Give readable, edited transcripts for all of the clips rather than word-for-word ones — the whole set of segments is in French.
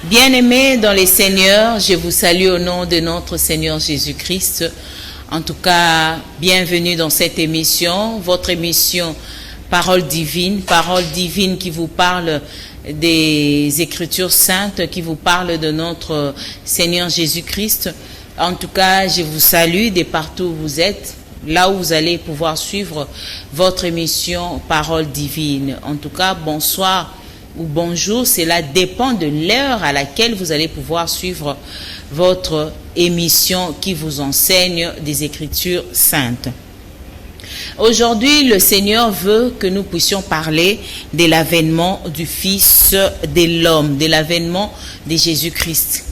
Bien-aimés dans les Seigneurs, je vous salue au nom de notre Seigneur Jésus-Christ. En tout cas, bienvenue dans cette émission, votre émission Parole divine qui vous parle des Écritures saintes, qui vous parle de notre Seigneur Jésus-Christ. En tout cas, je vous salue de partout où vous êtes, là où vous allez pouvoir suivre votre émission Parole divine. En tout cas, bonsoir ou bonjour, cela dépend de l'heure à laquelle vous allez pouvoir suivre votre émission qui vous enseigne des Écritures saintes. Aujourd'hui, le Seigneur veut que nous puissions parler de l'avènement du Fils de l'homme, de l'avènement de Jésus-Christ.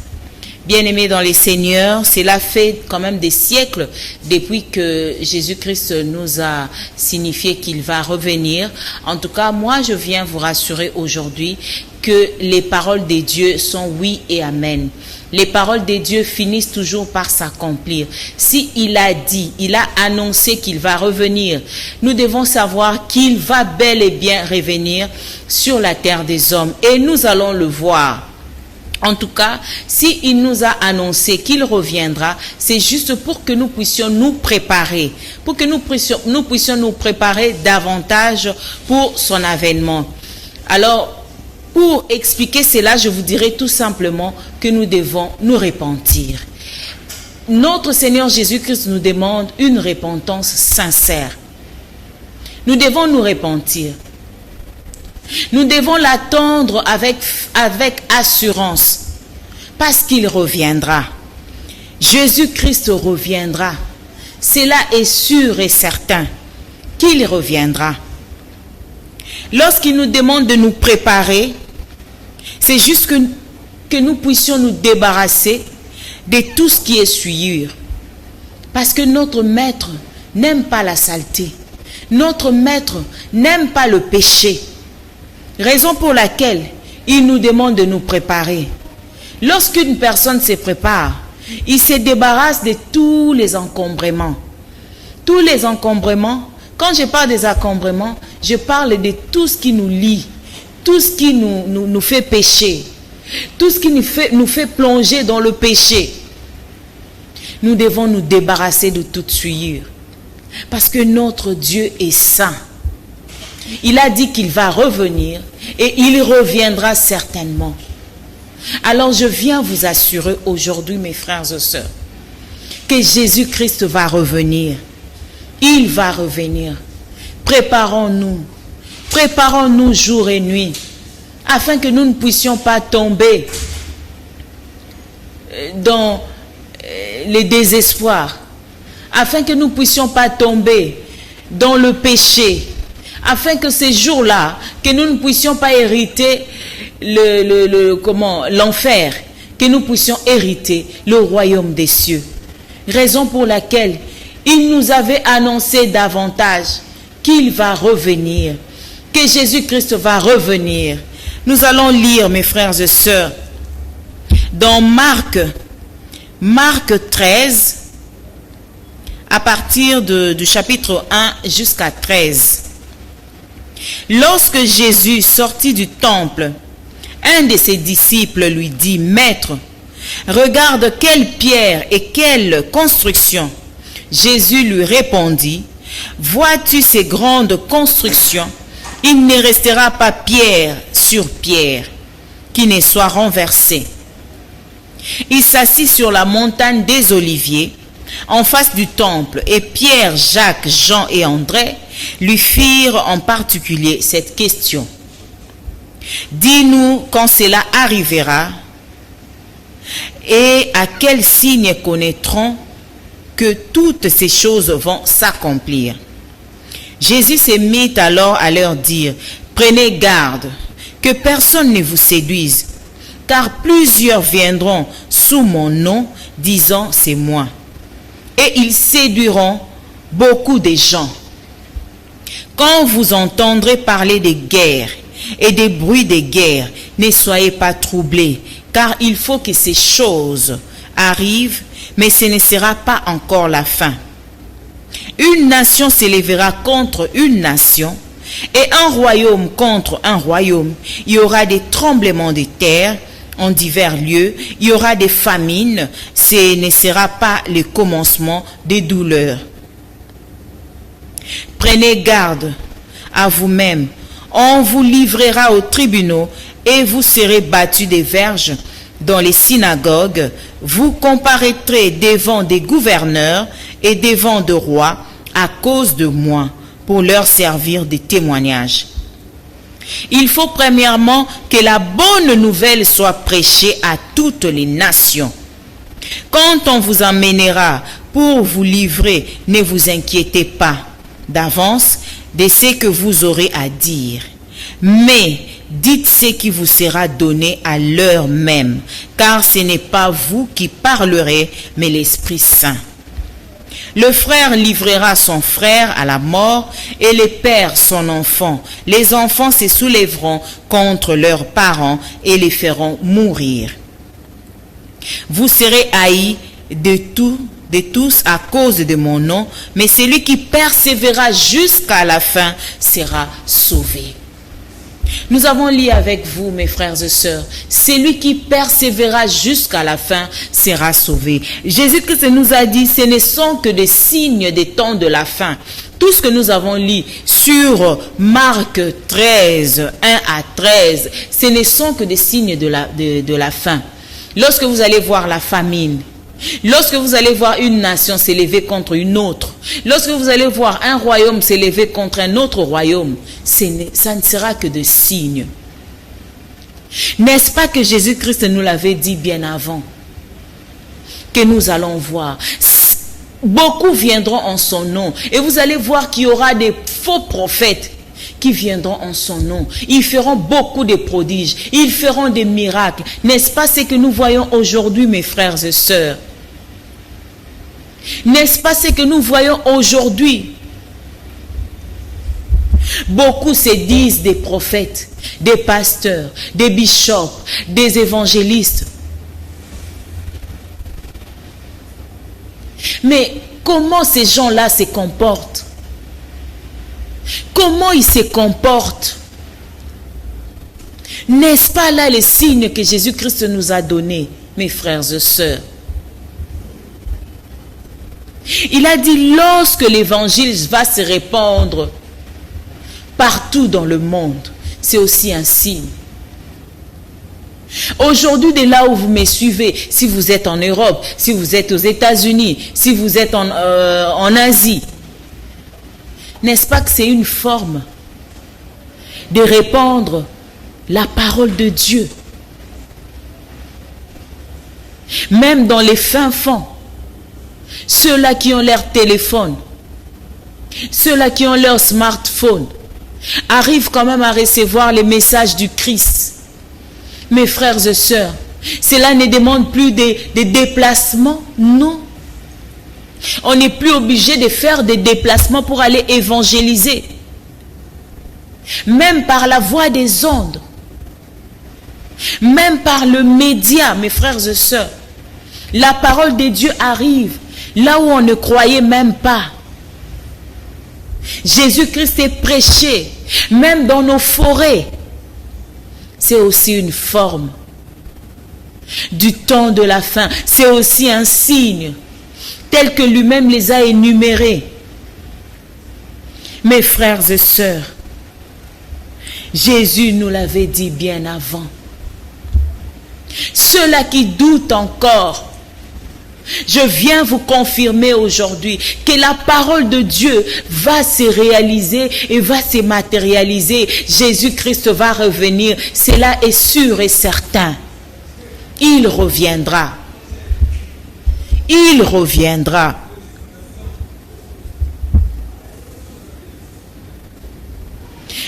Bien-aimés dans les Seigneurs, cela fait quand même des siècles depuis que Jésus-Christ nous a signifié qu'il va revenir. En tout cas, moi, je viens vous rassurer aujourd'hui que les paroles de Dieu sont oui et amen. Les paroles de Dieu finissent toujours par s'accomplir. Si il a dit, il a annoncé qu'il va revenir, nous devons savoir qu'il va bel et bien revenir sur la terre des hommes. Et nous allons le voir. En tout cas, s'il nous a annoncé qu'il reviendra, c'est juste pour que nous puissions nous préparer, pour que nous puissions nous préparer davantage pour son avènement. Alors, pour expliquer cela, je vous dirai tout simplement que nous devons nous repentir. Notre Seigneur Jésus-Christ nous demande une repentance sincère. Nous devons nous repentir. Nous devons l'attendre avec assurance, parce qu'il reviendra. Jésus-Christ reviendra. Cela est sûr et certain qu'il reviendra. Lorsqu'il nous demande de nous préparer, c'est juste que nous puissions nous débarrasser de tout ce qui est souillure. Parce que notre Maître n'aime pas la saleté. Notre Maître n'aime pas le péché. Raison pour laquelle il nous demande de nous préparer. Lorsqu'une personne se prépare, il se débarrasse de tous les encombrements. Tous les encombrements, quand je parle des encombrements, je parle de tout ce qui nous lie, tout ce qui nous fait pécher, tout ce qui nous fait plonger dans le péché. Nous devons nous débarrasser de toute souillure. Parce que notre Dieu est saint. Il a dit qu'il va revenir et il reviendra certainement. Alors je viens vous assurer aujourd'hui, mes frères et sœurs, que Jésus-Christ va revenir. Il va revenir. Préparons-nous jour et nuit, afin que nous ne puissions pas tomber dans le désespoir, afin que nous ne puissions pas tomber dans le péché, afin que ces jours-là, que nous ne puissions pas hériter l'enfer, que nous puissions hériter le royaume des cieux. Raison pour laquelle il nous avait annoncé davantage qu'il va revenir, que Jésus-Christ va revenir. Nous allons lire, mes frères et sœurs, dans Marc 13, à partir du chapitre 1 jusqu'à 13. Lorsque Jésus sortit du temple, un de ses disciples lui dit, « Maître, regarde quelle pierre et quelle construction. » Jésus lui répondit, « Vois-tu ces grandes constructions? Il ne restera pas pierre sur pierre qui ne soit renversée. » Il s'assit sur la montagne des Oliviers, en face du temple, et Pierre, Jacques, Jean et André lui firent en particulier cette question. « Dis-nous quand cela arrivera, et à quel signe connaîtrons que toutes ces choses vont s'accomplir. » Jésus se mit alors à leur dire, « Prenez garde, que personne ne vous séduise, car plusieurs viendront sous mon nom, disant, c'est moi. Et ils séduiront beaucoup de gens. Quand vous entendrez parler de guerre et des bruits de guerre, ne soyez pas troublés, car il faut que ces choses arrivent, mais ce ne sera pas encore la fin. Une nation s'élèvera contre une nation, et un royaume contre un royaume. Il y aura des tremblements de terre, en divers lieux. Il y aura des famines. Ce ne sera pas le commencement des douleurs. Prenez garde à vous-même. On vous livrera aux tribunaux et vous serez battus des verges dans les synagogues. Vous comparaîtrez devant des gouverneurs et devant des rois à cause de moi, pour leur servir de témoignage. Il faut premièrement que la bonne nouvelle soit prêchée à toutes les nations. Quand on vous emmènera pour vous livrer, ne vous inquiétez pas d'avance de ce que vous aurez à dire. Mais dites ce qui vous sera donné à l'heure même, car ce n'est pas vous qui parlerez, mais l'Esprit Saint. Le frère livrera son frère à la mort et le père son enfant. Les enfants se soulèveront contre leurs parents et les feront mourir. Vous serez haïs de tous à cause de mon nom, mais celui qui persévérera jusqu'à la fin sera sauvé. Nous avons lu avec vous, mes frères et sœurs, celui qui persévérera jusqu'à la fin sera sauvé. Jésus-Christ nous a dit, ce ne sont que des signes des temps de la fin. Tout ce que nous avons lu sur Marc 13, 1 à 13, ce ne sont que des signes de la fin. Lorsque vous allez voir la famine, lorsque vous allez voir une nation s'élever contre une autre, lorsque vous allez voir un royaume s'élever contre un autre royaume, ça ne sera que de signes. N'est-ce pas que Jésus-Christ nous l'avait dit bien avant, que nous allons voir? Beaucoup viendront en son nom, et vous allez voir qu'il y aura des faux prophètes qui viendront en son nom. Ils feront beaucoup de prodiges, ils feront des miracles. N'est-ce pas ce que nous voyons aujourd'hui, mes frères et sœurs? N'est-ce pas ce que nous voyons aujourd'hui? Beaucoup se disent des prophètes, des pasteurs, des bishops, des évangélistes. Mais comment ces gens-là se comportent? Comment ils se comportent? N'est-ce pas là les signes que Jésus-Christ nous a donnés, mes frères et sœurs? Il a dit, lorsque l'évangile va se répandre partout dans le monde, c'est aussi un signe. Aujourd'hui, de là où vous me suivez, si vous êtes en Europe, si vous êtes aux États-Unis, si vous êtes en Asie, n'est-ce pas que c'est une forme de répandre la parole de Dieu? Même dans les fins fonds, ceux-là qui ont leur téléphone, ceux-là qui ont leur smartphone, arrivent quand même à recevoir les messages du Christ. Mes frères et sœurs, cela ne demande plus des déplacements, non. On n'est plus obligé de faire des déplacements pour aller évangéliser. Même par la voie des ondes, même par le média, mes frères et sœurs, la parole de Dieu arrive là où on ne croyait même pas. Jésus-Christ est prêché, même dans nos forêts. C'est aussi une forme du temps de la fin. C'est aussi un signe, tel que lui-même les a énumérés. Mes frères et sœurs, Jésus nous l'avait dit bien avant. Ceux-là qui doutent encore, je viens vous confirmer aujourd'hui que la parole de Dieu va se réaliser et va se matérialiser. Jésus-Christ va revenir. Cela est sûr et certain. Il reviendra. Il reviendra.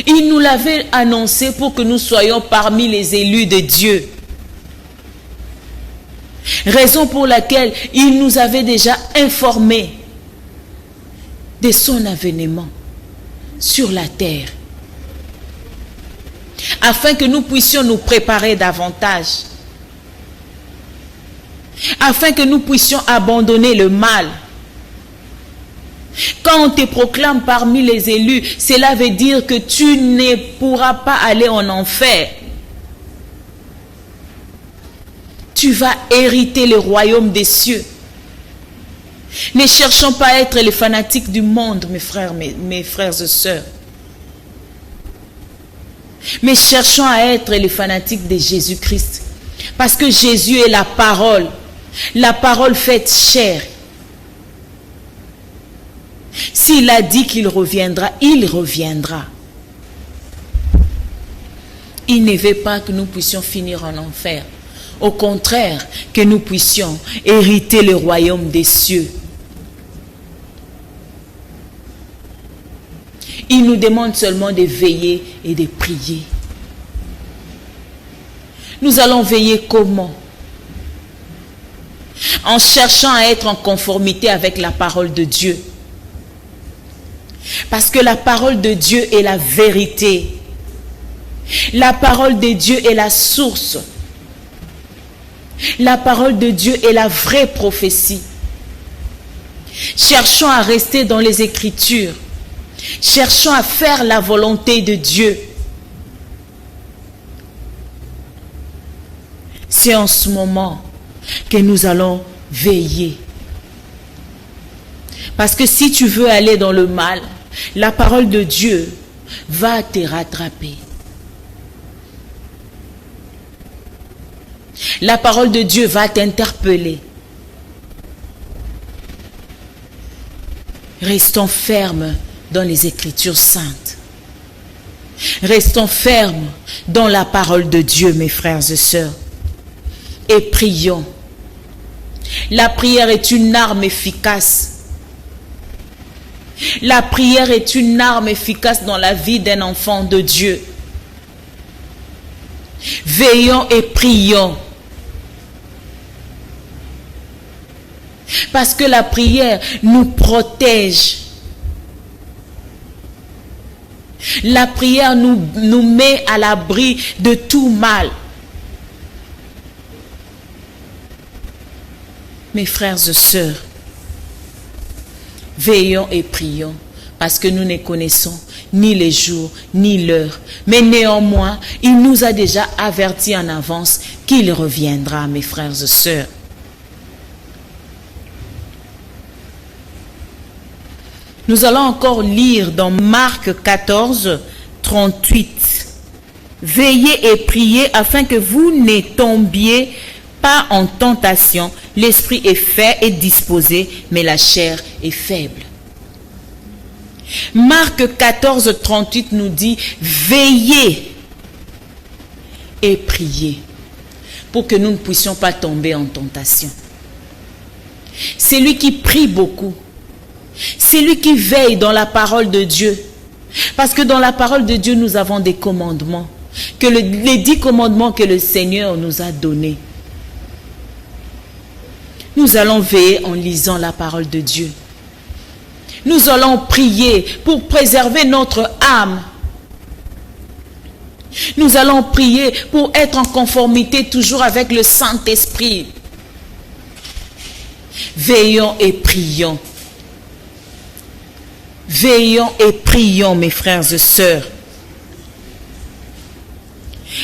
Il nous l'avait annoncé pour que nous soyons parmi les élus de Dieu. Raison pour laquelle il nous avait déjà informés de son avènement sur la terre, afin que nous puissions nous préparer davantage, afin que nous puissions abandonner le mal. Quand on te proclame parmi les élus, cela veut dire que tu ne pourras pas aller en enfer. tu vas hériter le royaume des cieux. Ne cherchons pas à être les fanatiques du monde, mes frères et sœurs. Mais cherchons à être les fanatiques de Jésus-Christ. Parce que Jésus est la parole faite chair. S'il a dit qu'il reviendra, il reviendra. Il ne veut pas que nous puissions finir en enfer. Au contraire, que nous puissions hériter le royaume des cieux. Il nous demande seulement de veiller et de prier. Nous allons veiller comment? En cherchant à être en conformité avec la parole de Dieu. Parce que la parole de Dieu est la vérité. La parole de Dieu est la source. La parole de Dieu est la vraie prophétie. Cherchons à rester dans les Écritures. Cherchons à faire la volonté de Dieu. C'est en ce moment que nous allons veiller. Parce que si tu veux aller dans le mal, la parole de Dieu va te rattraper. La parole de Dieu va t'interpeller. Restons fermes dans les Écritures saintes. Restons fermes dans la parole de Dieu, mes frères et sœurs. Et prions. La prière est une arme efficace. La prière est une arme efficace dans la vie d'un enfant de Dieu. Veillons et prions. Parce que la prière nous protège. La prière nous met à l'abri de tout mal. Mes frères et sœurs, veillons et prions parce que nous ne connaissons ni les jours ni l'heure. Mais néanmoins, il nous a déjà avertis en avance qu'il reviendra, mes frères et sœurs. Nous allons encore lire dans Marc 14, 38. Veillez et priez afin que vous ne tombiez pas en tentation. L'esprit est fait et disposé, mais la chair est faible. Marc 14, 38 nous dit, veillez et priez pour que nous ne puissions pas tomber en tentation. C'est lui qui prie beaucoup. C'est lui qui veille dans la parole de Dieu. Parce que dans la parole de Dieu, nous avons des commandements. Les 10 commandements que le Seigneur nous a donnés. Nous allons veiller en lisant la parole de Dieu. Nous allons prier pour préserver notre âme. Nous allons prier pour être en conformité toujours avec le Saint-Esprit. Veillons et prions. Veillons et prions, mes frères et sœurs.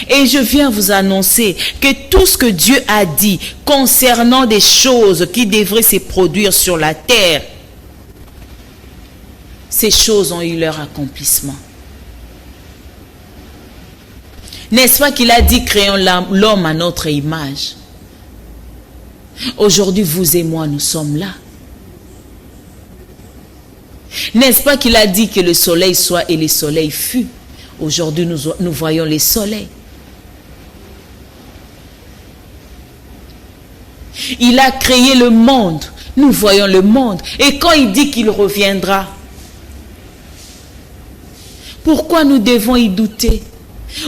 Et je viens vous annoncer que tout ce que Dieu a dit concernant des choses qui devraient se produire sur la terre, ces choses ont eu leur accomplissement. N'est-ce pas qu'il a dit créons l'homme à notre image? Aujourd'hui, vous et moi, nous sommes là. N'est-ce pas qu'il a dit que le soleil soit et le soleil fut? Aujourd'hui, nous voyons les soleils. Il a créé le monde. Nous voyons le monde. Et quand il dit qu'il reviendra, pourquoi nous devons y douter?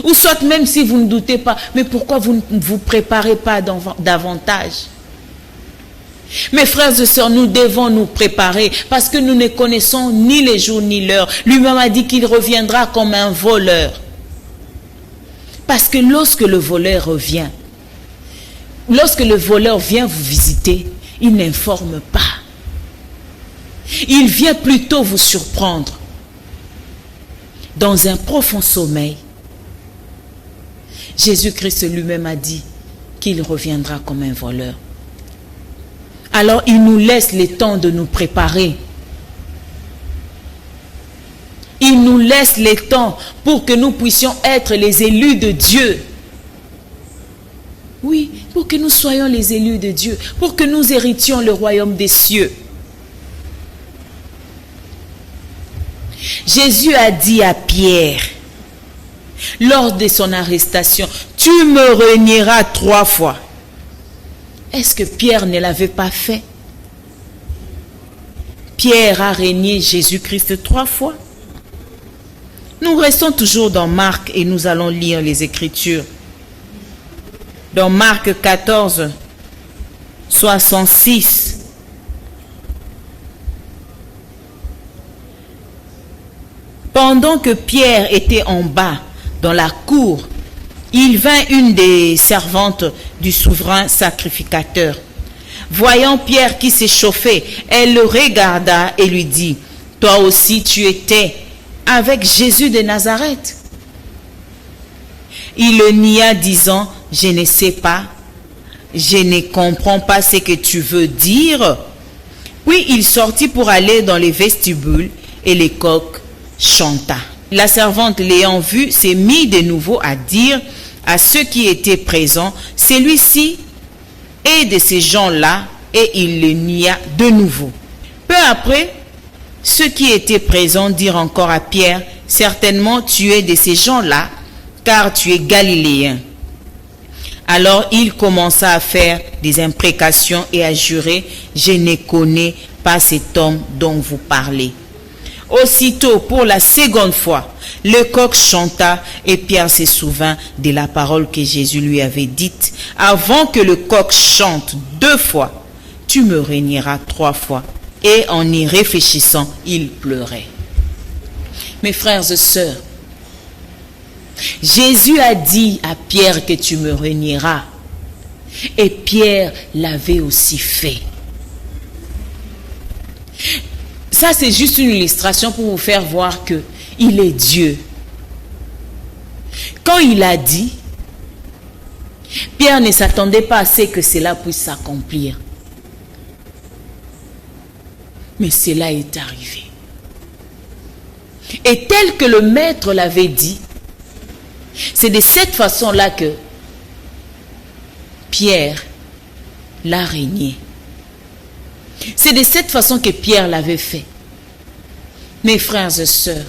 Ou soit même si vous ne doutez pas, mais pourquoi vous ne vous préparez pas davantage? Mes frères et sœurs, nous devons nous préparer parce que nous ne connaissons ni les jours ni l'heure. Lui-même a dit qu'il reviendra comme un voleur. Parce que lorsque le voleur vient vous visiter, il n'informe pas. Il vient plutôt vous surprendre dans un profond sommeil. Jésus-Christ lui-même a dit qu'il reviendra comme un voleur. Alors il nous laisse le temps de nous préparer. Il nous laisse le temps pour que nous puissions être les élus de Dieu. Oui, pour que nous soyons les élus de Dieu, pour que nous héritions le royaume des cieux. Jésus a dit à Pierre, lors de son arrestation, « Tu me renieras 3 fois. » Est-ce que Pierre ne l'avait pas fait? Pierre a renié Jésus-Christ 3 fois. Nous restons toujours dans Marc et nous allons lire les Écritures. Dans Marc 14, 66. Pendant que Pierre était en bas dans la cour, il vint une des servantes du souverain sacrificateur. Voyant Pierre qui s'échauffait, elle le regarda et lui dit, « Toi aussi tu étais avec Jésus de Nazareth. » Il le nia disant, « Je ne sais pas, je ne comprends pas ce que tu veux dire. » Puis il sortit pour aller dans les vestibules et le coq chanta. La servante l'ayant vu s'est mise de nouveau à dire à ceux qui étaient présents, « Celui-ci est de ces gens-là, » et il le nia de nouveau. Peu après, ceux qui étaient présents dirent encore à Pierre, « Certainement tu es de ces gens-là, car tu es galiléen. » Alors il commença à faire des imprécations et à jurer, « Je ne connais pas cet homme dont vous parlez. » Aussitôt, pour la seconde fois, le coq chanta et Pierre se souvint de la parole que Jésus lui avait dite. « Avant que le coq chante 2 fois, tu me renieras 3 fois. » Et en y réfléchissant, il pleurait. Mes frères et sœurs, Jésus a dit à Pierre que tu me renieras. Et Pierre l'avait aussi fait. Ça, c'est juste une illustration pour vous faire voir qu'il est Dieu. Quand il a dit, Pierre ne s'attendait pas à ce que cela puisse s'accomplir. Mais cela est arrivé. Et tel que le maître l'avait dit, c'est de cette façon-là que Pierre l'a régné. C'est de cette façon que Pierre l'avait fait. Mes frères et sœurs,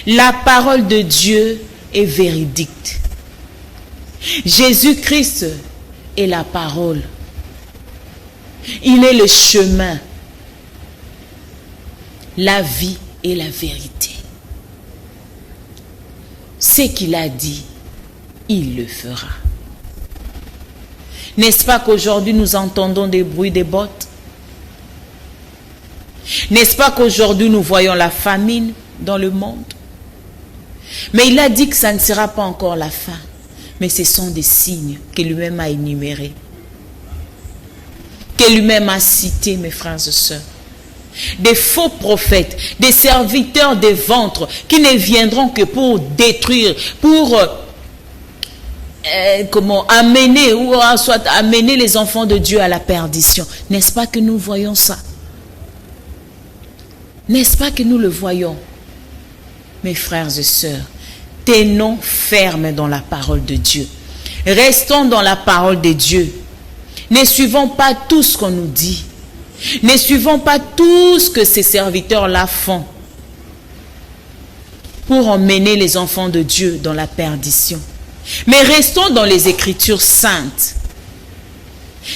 la parole de Dieu est véridique. Jésus-Christ est la parole. Il est le chemin, la vie et la vérité. Ce qu'il a dit, il le fera. N'est-ce pas qu'aujourd'hui nous entendons des bruits des bottes? N'est-ce pas qu'aujourd'hui nous voyons la famine dans le monde? Mais il a dit que ça ne sera pas encore la fin. Mais ce sont des signes que lui-même a énumérés. Que lui-même a cités, mes frères et sœurs. Des faux prophètes, des serviteurs des ventres qui ne viendront que pour détruire, pour amener ou soit amener les enfants de Dieu à la perdition. N'est-ce pas que nous voyons ça? N'est-ce pas que nous le voyons? Mes frères et sœurs, tenons ferme dans la parole de Dieu. Restons dans la parole de Dieu. Ne suivons pas tout ce qu'on nous dit. Ne suivons pas tout ce que ces serviteurs-là font pour emmener les enfants de Dieu dans la perdition. Mais restons dans les Écritures saintes.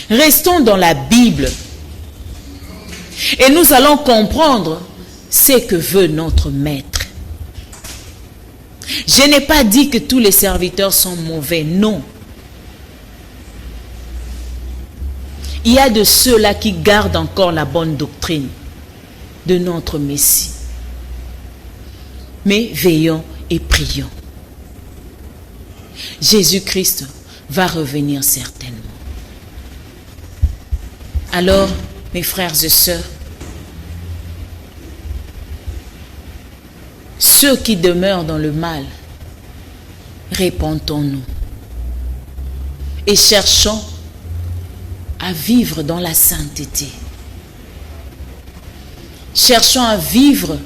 Restons dans la Bible. Et nous allons comprendre ce que veut notre Maître. Je n'ai pas dit que tous les serviteurs sont mauvais, non. Il y a de ceux-là qui gardent encore la bonne doctrine de notre Messie. Mais veillons et prions. Jésus-Christ va revenir certainement. Alors, mes frères et sœurs, ceux qui demeurent dans le mal, répentons-nous et cherchons à vivre dans la sainteté. Cherchons à vivre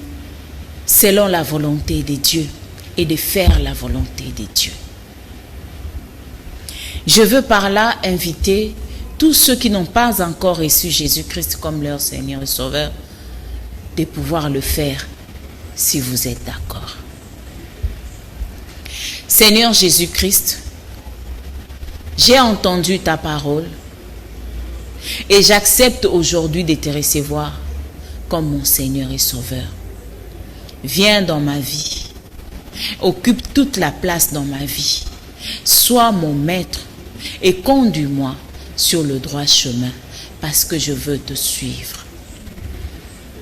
selon la volonté de Dieu et de faire la volonté de Dieu. Je veux par là inviter tous ceux qui n'ont pas encore reçu Jésus-Christ comme leur Seigneur et Sauveur de pouvoir le faire si vous êtes d'accord. Seigneur Jésus-Christ, j'ai entendu ta parole et j'accepte aujourd'hui de te recevoir comme mon Seigneur et Sauveur. Viens dans ma vie, occupe toute la place dans ma vie, sois mon maître et conduis-moi sur le droit chemin parce que je veux te suivre.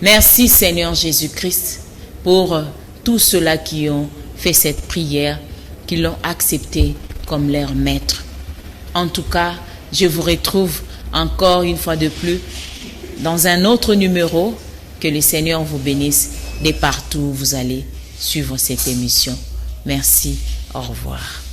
Merci Seigneur Jésus-Christ pour tous ceux-là qui ont fait cette prière, qui l'ont accepté comme leur maître. En tout cas, je vous retrouve encore une fois de plus dans un autre numéro. Que le Seigneur vous bénisse de partout où vous allez suivre cette émission. Merci, au revoir.